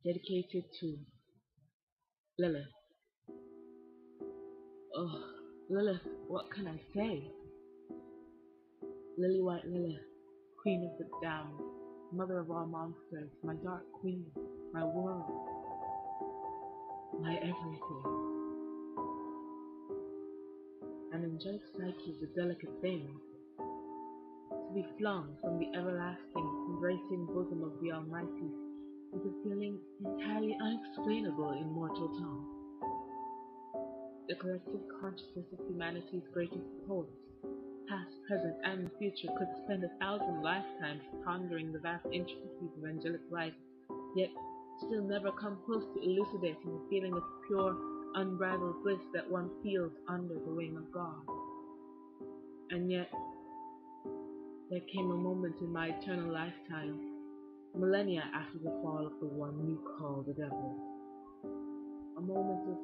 dedicated to Lilith. Oh, Lilith, what can I say? Lily White Lilith, queen of the damned, mother of all monsters, my dark queen, my world, my everything. An angelic psyche is a delicate thing, to be flung from the everlasting, embracing bosom of the Almighty is a feeling entirely unexplainable in mortal tongue. The collective consciousness of humanity's greatest poets, past, present, and future, could spend 1,000 lifetimes pondering the vast intricacies of angelic life, yet still never come close to elucidating the feeling of pure, unbridled bliss that one feels under the wing of God. And yet, there came a moment in my eternal lifetime, millennia after the fall of the one you call the devil, a moment of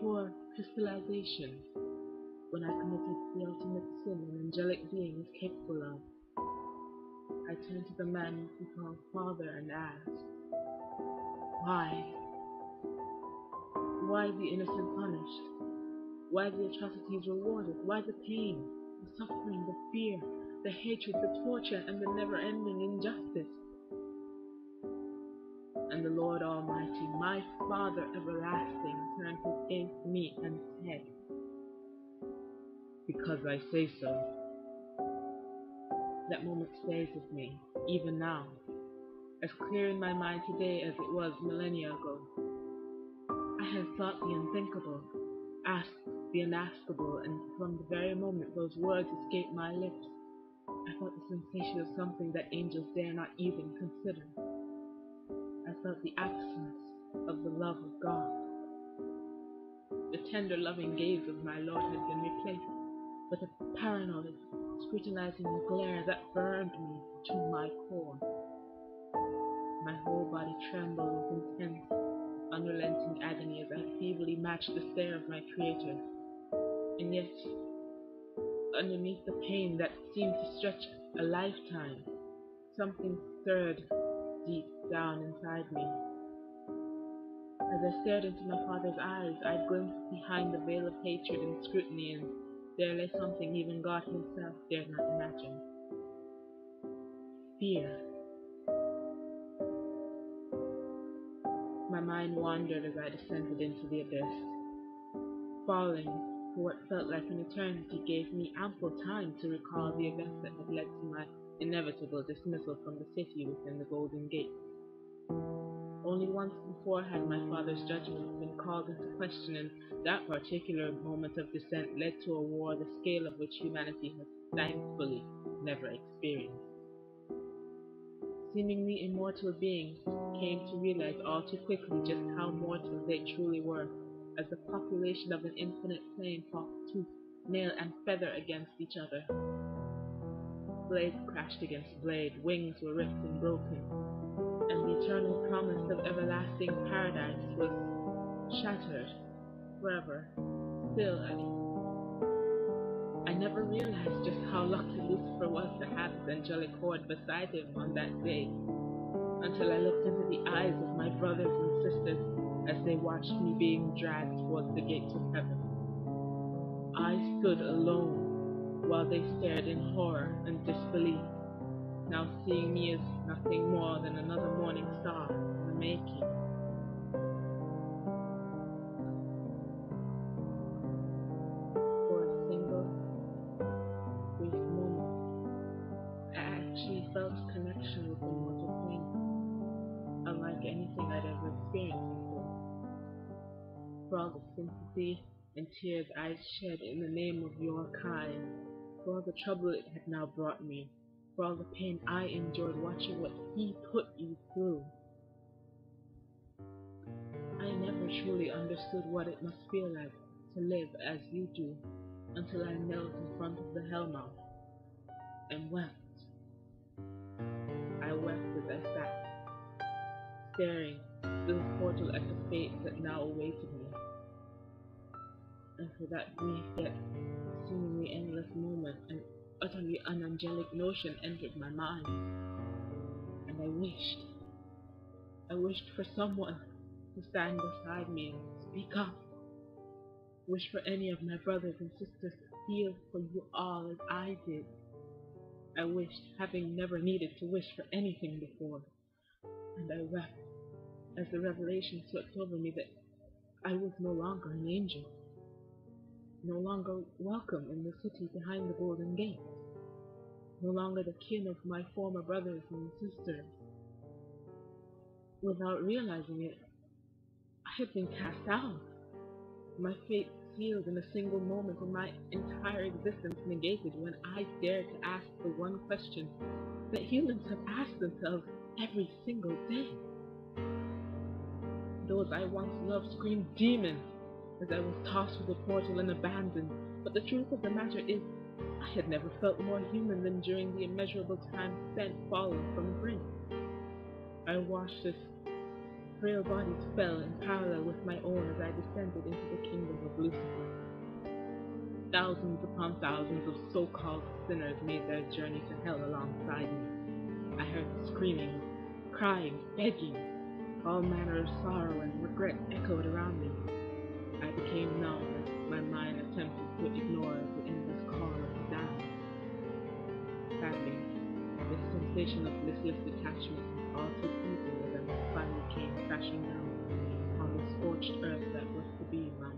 pure crystallization, when I committed the ultimate sin an angelic being is capable of. I turned to the man we call Father and asked, why? Why the innocent punished? Why the atrocities rewarded? Why the pain, the suffering, the fear, the hatred, the torture, and the never-ending injustice? And the Lord Almighty, my Father everlasting, turned his gaze to me and said, because I say so. That moment stays with me, even now, as clear in my mind today as it was millennia ago. I had thought the unthinkable, asked the unaskable, and from the very moment those words escaped my lips, I felt the sensation of something that angels dare not even consider. I felt the absence of the love of God. The tender, loving gaze of my Lord had been replaced with a paranoid, scrutinizing glare that burned me to my core. My whole body trembled with intense, unrelenting agony as I feebly matched the stare of my Creator. And yet, underneath the pain that seemed to stretch a lifetime, something stirred deep down inside me. As I stared into my Father's eyes, I glimpsed behind the veil of hatred and scrutiny, and there lay something even God himself dared not imagine. Fear. My mind wandered as I descended into the abyss. Falling for what felt like an eternity gave me ample time to recall the events that had led to my inevitable dismissal from the city within the Golden Gate. Only once before had my Father's judgment been called into question, and that particular moment of descent led to a war the scale of which humanity has thankfully never experienced. Seemingly immortal beings came to realize all too quickly just how mortal they truly were, as the population of an infinite plane fought tooth, nail, and feather against each other. Blade crashed against blade, wings were ripped and broken, and the eternal promise of everlasting paradise was shattered forever. Still, I never realized just how lucky Lucifer was to have his angelic horde beside him on that day, until I looked into the eyes of my brothers and sisters as they watched me being dragged towards the gates of heaven. I stood alone while they stared in horror and disbelief, now seeing me as nothing more than another morning star in the making. For a single, brief moment, I actually felt a connection with the mortal plane, unlike anything I'd ever experienced before. For all the sympathy and tears I shed in the name of your kind, for all the trouble it had now brought me, for all the pain I endured watching what he put you through. I never truly understood what it must feel like to live as you do, until I knelt in front of the hellmouth and wept. I wept as I sat, staring through the portal at the fate that now awaited me. And for that brief yet seemingly endless moment, an utterly unangelic notion entered my mind, and I I wished for someone to stand beside me and speak up. Wished for any of my brothers and sisters to feel for you all as I did. I wished, having never needed to wish for anything before, and I wept as the revelation swept over me that I was no longer an angel, no longer welcome in the city behind the golden gate, no longer the kin of my former brothers and sisters. Without realizing it, I had been cast out, my fate sealed in a single moment, and my entire existence negated when I dared to ask the one question that humans have asked themselves every single day. Those I once loved screamed demon as I was tossed through the portal and abandoned, but the truth of the matter is, I had never felt more human than during the immeasurable time spent falling from grace. I watched as frail bodies fell in parallel with my own as I descended into the kingdom of Lucifer. Thousands upon thousands of so-called sinners made their journey to hell alongside me. I heard screaming, crying, begging. All manner of sorrow and regret echoed around me. I became numb as my mind attempted to ignore the endless call of the damned. Sadly, this sensation of listless detachment was all too fleeting as I finally came crashing down on the scorched earth that was to be my